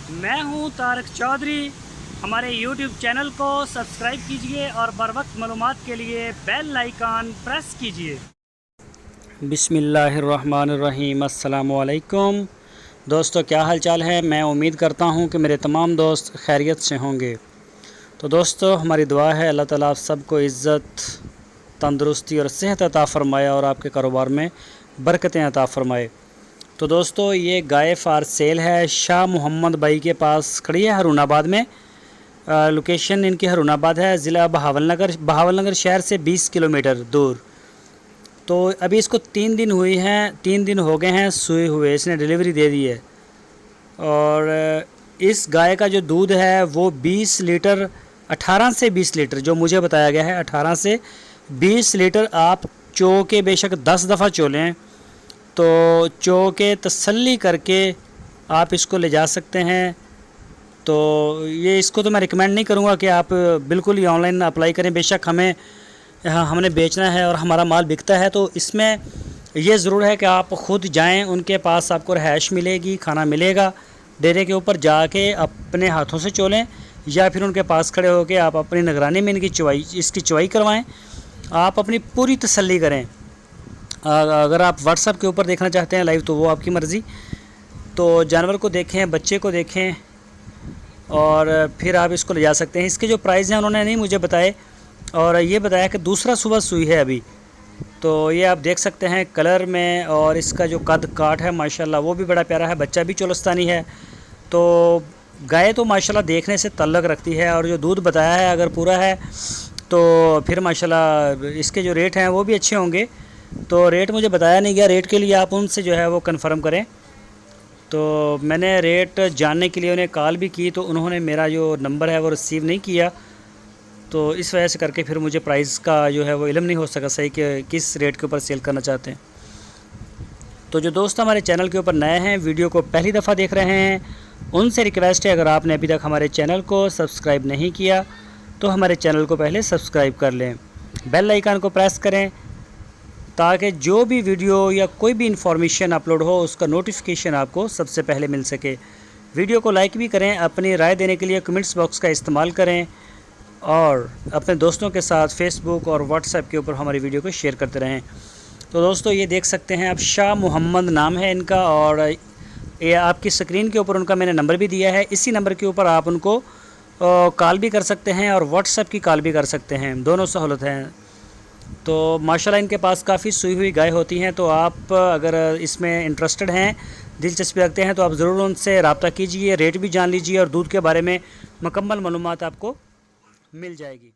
मैं हूं तारक चौधरी। हमारे YouTube चैनल को सब्सक्राइब कीजिए और बर वक्त मालूमात के लिए बेल आइकन प्रेस कीजिए। बिस्मिल्लाहिर्रहमानिर्रहीम। अस्सलामु अलैकुम दोस्तों, क्या हाल चाल है। मैं उम्मीद करता हूं कि मेरे तमाम दोस्त खैरियत से होंगे। तो दोस्तों, हमारी दुआ है अल्लाह ताला आप सबको इज़्ज़त, तंदुरुस्ती और सेहत अता फ़रमाए और आपके कारोबार में बरकतें अता फ़रमाए। तो दोस्तों, ये गाय फार सेल है। शाह मोहम्मद भाई के पास खड़ी है हरुणाबाद में। लोकेशन इनकी हरुणाबाद है, ज़िला बहावलनगर शहर से 20 किलोमीटर दूर। तो अभी इसको 3 दिन हुई हैं, 3 दिन हो गए हैं सूए हुए, इसने डिलीवरी दे दी है। और इस गाय का जो दूध है वो 20 लीटर, 18 से 20 लीटर जो मुझे बताया गया है, 18 से 20 लीटर आप चो के बेशक 10 दफ़ा चो लें तो चो के तसल्ली करके आप इसको ले जा सकते हैं। तो ये इसको तो मैं रिकमेंड नहीं करूँगा कि आप बिल्कुल ही ऑनलाइन अप्लाई करें। बेशक हमने बेचना है और हमारा माल बिकता है, तो इसमें ये ज़रूर है कि आप ख़ुद जाएं, उनके पास आपको रहायश मिलेगी, खाना मिलेगा, डेरे के ऊपर जाके अपने हाथों से चोलें या फिर उनके पास खड़े होकर आप अपनी निगरानी में इसकी चुवाई करवाएं। आप अपनी पूरी तसल्ली करें। अगर आप व्हाट्सएप के ऊपर देखना चाहते हैं लाइव तो वो आपकी मर्ज़ी। तो जानवर को देखें, बच्चे को देखें और फिर आप इसको ले जा सकते हैं। इसके जो प्राइस हैं उन्होंने नहीं मुझे बताए, और ये बताया कि दूसरा सुबह सूई है अभी। तो ये आप देख सकते हैं कलर में, और इसका जो कद काट है माशाल्लाह वो भी बड़ा प्यारा है। बच्चा भी चोलस्तानी है। तो गाय तो माशाल्लाह देखने से तल्लक रखती है, और जो दूध बताया है अगर पूरा है तो फिर माशाल्लाह इसके जो रेट हैं वो भी अच्छे होंगे। तो रेट मुझे बताया नहीं गया, रेट के लिए आप उनसे जो है वो कंफर्म करें। तो मैंने रेट जानने के लिए उन्हें कॉल भी की, तो उन्होंने मेरा जो नंबर है वो रिसीव नहीं किया। तो इस वजह से करके फिर मुझे प्राइस का जो है वो इल्म नहीं हो सका सही कि किस रेट के ऊपर सेल करना चाहते हैं। तो जो दोस्त हमारे चैनल के ऊपर नए हैं, वीडियो को पहली दफ़ा देख रहे हैं, उनसे रिक्वेस्ट है अगर आपने अभी तक हमारे चैनल को सब्सक्राइब नहीं किया तो हमारे चैनल को पहले सब्सक्राइब कर लें, बेल आइकन को प्रेस करें ताकि जो भी वीडियो या कोई भी इंफॉर्मेशन अपलोड हो उसका नोटिफिकेशन आपको सबसे पहले मिल सके। वीडियो को लाइक भी करें, अपनी राय देने के लिए कमेंट्स बॉक्स का इस्तेमाल करें और अपने दोस्तों के साथ फेसबुक और व्हाट्सएप के ऊपर हमारी वीडियो को शेयर करते रहें। तो दोस्तों, ये देख सकते हैं आप, शाह मोहम्मद नाम है इनका, और ये आपकी स्क्रीन के ऊपर उनका मैंने नंबर भी दिया है। इसी नंबर के ऊपर आप उनको कॉल भी कर सकते हैं और व्हाट्सएप की कॉल भी कर सकते हैं, दोनों सहूलत हैं। तो माशाल्लाह इनके पास काफ़ी सूई हुई गाय होती हैं। तो आप अगर इसमें इंटरेस्टेड हैं, दिलचस्पी रखते हैं, तो आप ज़रूर उनसे रब्ता कीजिए, रेट भी जान लीजिए और दूध के बारे में मुकम्मल मालूमात आपको मिल जाएगी।